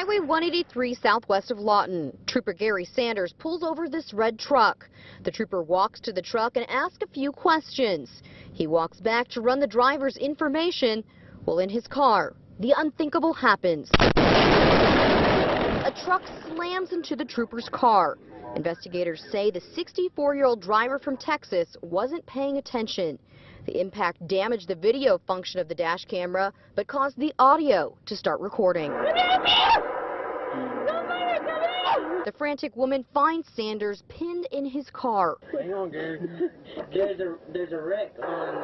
Highway 183 southwest of Lawton. Trooper Gary Sanders pulls over this red truck. The trooper walks to the truck and asks a few questions. He walks back to run the driver's information. Well, in his car, the unthinkable happens. A truck slams into the trooper's car. Investigators say the 64-year-old driver from Texas wasn't paying attention. The impact damaged the video function of the dash camera, but caused the audio to start recording. The frantic woman finds Sanders pinned in his car. Hang on, Gary. There's a wreck on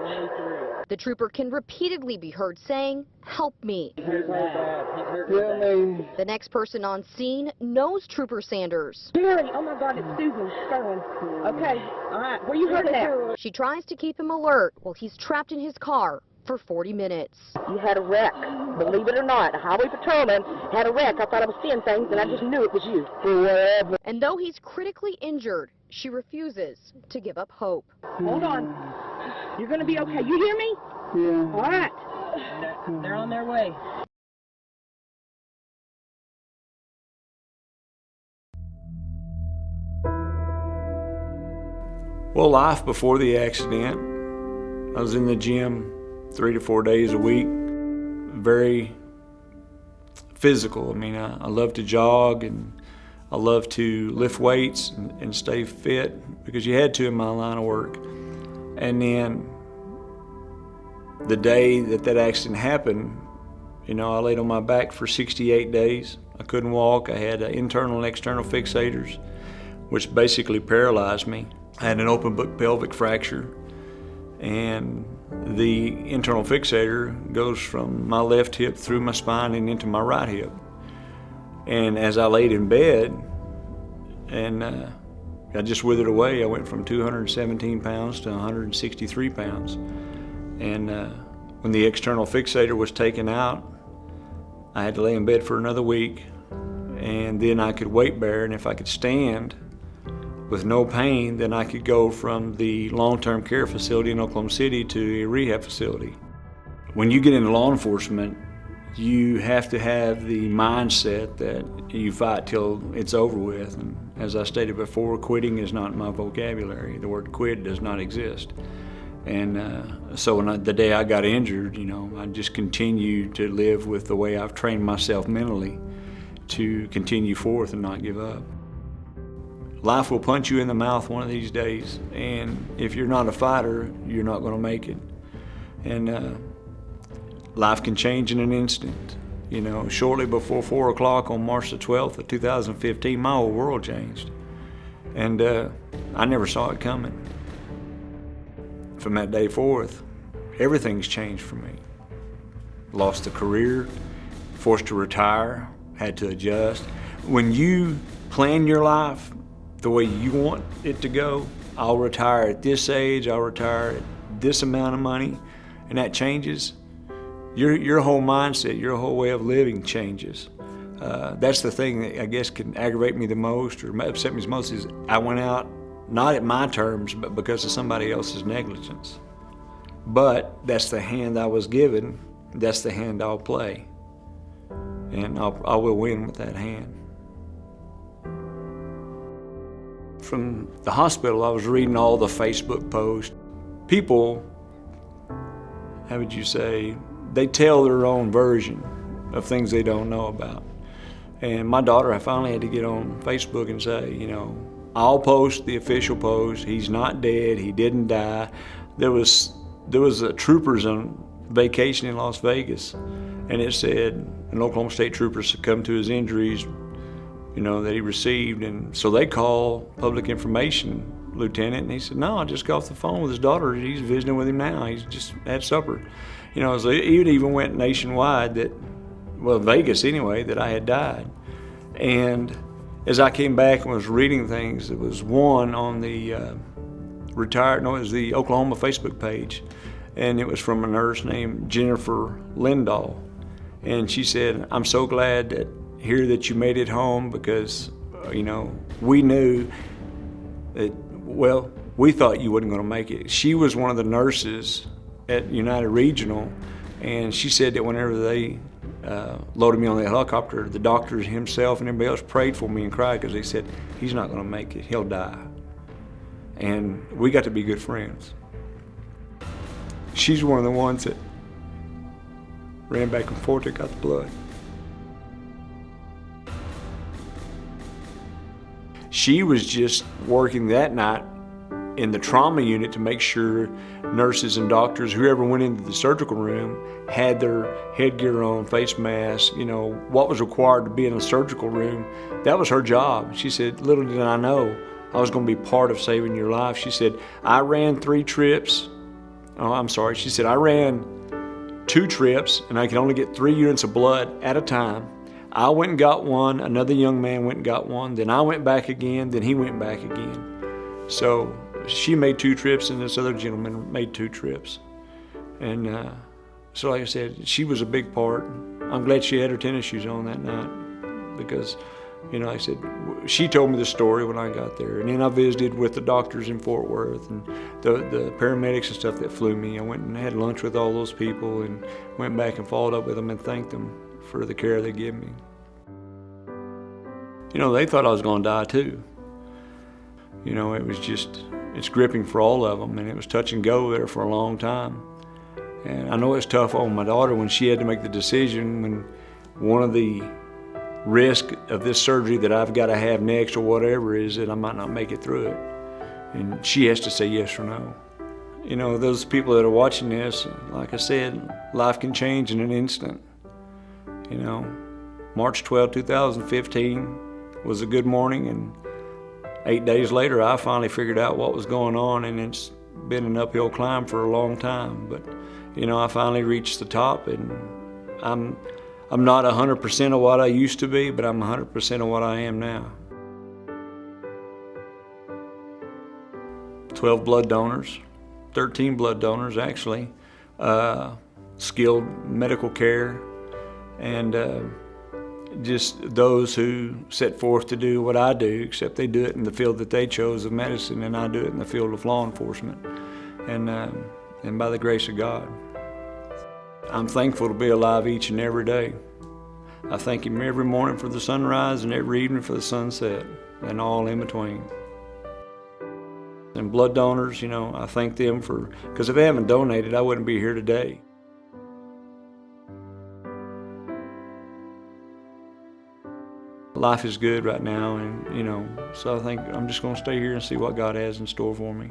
183. The trooper can repeatedly be heard saying, "Help me." He's hurt bad. He's hurt bad. The next person on scene knows Trooper Sanders. Gary, oh my God, it's Susan Sterling. Okay, all right, where you headed at? She tries to keep him alert while he's trapped in his car for 40 minutes. You had a wreck, believe it or not. A highway patrolman had a wreck. I thought I was seeing things, and I just knew it was you. And though he's critically injured, she refuses to give up hope. Hold on. You're going to be okay. You hear me? Yeah. All right. They're on their way. Well, life before the accident, I was in the gym 3 to 4 days a week, very physical. I mean, I love to jog and I love to lift weights and stay fit because you had to in my line of work. And then the day that accident happened, you know, I laid on my back for 68 days. I couldn't walk. I had internal and external fixators, which basically paralyzed me. I had an open book pelvic fracture, and the internal fixator goes from my left hip through my spine and into my right hip. And as I laid in bed, and I just withered away. I went from 217 pounds to 163 pounds. And when the external fixator was taken out, I had to lay in bed for another week, and then I could weight bear, and if I could stand with no pain, then I could go from the long-term care facility in Oklahoma City to a rehab facility. When you get into law enforcement, you have to have the mindset that you fight till it's over with. And as I stated before, quitting is not in my vocabulary. The word quit does not exist. And so the day I got injured, you know, I just continued to live with the way I've trained myself mentally to continue forth and not give up. Life will punch you in the mouth one of these days, and if you're not a fighter, you're not going to make it. And life can change in an instant. You know, shortly before 4 o'clock on March the 12th of 2015, my whole world changed. And I never saw it coming. From that day forth, everything's changed for me. Lost a career, forced to retire, had to adjust. When you plan your life the way you want it to go, I'll retire at this age, I'll retire at this amount of money, and that changes. Your whole mindset, your whole way of living changes. That's the thing that I guess can aggravate me the most or upset me the most is I went out not at my terms, but because of somebody else's negligence. But that's the hand I was given, that's the hand I'll play. And I will win with that hand. From the hospital, I was reading all the Facebook posts. People, how would you say, they tell their own version of things they don't know about. And my daughter, I finally had to get on Facebook and say, you know, I'll post the official post. He's not dead. He didn't die. There was a troopers on vacation in Las Vegas, and it said an Oklahoma State trooper succumbed to his injuries, you know, that he received. And so they call public information lieutenant, and he said, no, I just got off the phone with his daughter. He's visiting with him now. He's just had supper. You know, so it even went nationwide that, well, Vegas anyway, that I had died. And as I came back and was reading things, there was one on the it was the Oklahoma Facebook page, and it was from a nurse named Jennifer Lindahl. And she said, I'm so glad that you made it home because, you know, we knew that, well, we thought you wasn't going to make it. She was one of the nurses at United Regional, and she said that whenever they loaded me on the helicopter, the doctor himself and everybody else prayed for me and cried because they said, he's not going to make it, he'll die. And we got to be good friends. She's one of the ones that ran back and forth and got the blood. She was just working that night in the trauma unit to make sure nurses and doctors, whoever went into the surgical room, had their headgear on, face masks, you know, what was required to be in a surgical room. That was her job. She said, little did I know I was going to be part of saving your life. She said, I ran 3 trips. Oh, I'm sorry. She said, I ran 2 trips and I could only get 3 units of blood at a time. I went and got one, another young man went and got one, then I went back again, then he went back again. So she made 2 trips and this other gentleman made 2 trips. And so like I said, she was a big part. I'm glad she had her tennis shoes on that night because, you know, like I said, she told me the story when I got there. And then I visited with the doctors in Fort Worth and the paramedics and stuff that flew me. I went and had lunch with all those people and went back and followed up with them and thanked them for the care they give me. You know, they thought I was going to die too. You know, it was just, it's gripping for all of them, and it was touch and go there for a long time. And I know it's tough on my daughter when she had to make the decision when one of the risks of this surgery that I've got to have next or whatever is that I might not make it through it. And she has to say yes or no. You know, those people that are watching this, like I said, life can change in an instant. You know, March 12, 2015 was a good morning, and 8 days later I finally figured out what was going on, and it's been an uphill climb for a long time. But, you know, I finally reached the top, and I'm not 100% of what I used to be, but I'm 100% of what I am now. 12 blood donors, 13 blood donors actually, skilled medical care, and just those who set forth to do what I do, except they do it in the field that they chose of medicine, and I do it in the field of law enforcement, and by the grace of God. I'm thankful to be alive each and every day. I thank Him every morning for the sunrise and every evening for the sunset, and all in between. And blood donors, you know, I thank them for, because if they haven't donated, I wouldn't be here today. Life is good right now, and, you know, so I think I'm just going to stay here and see what God has in store for me.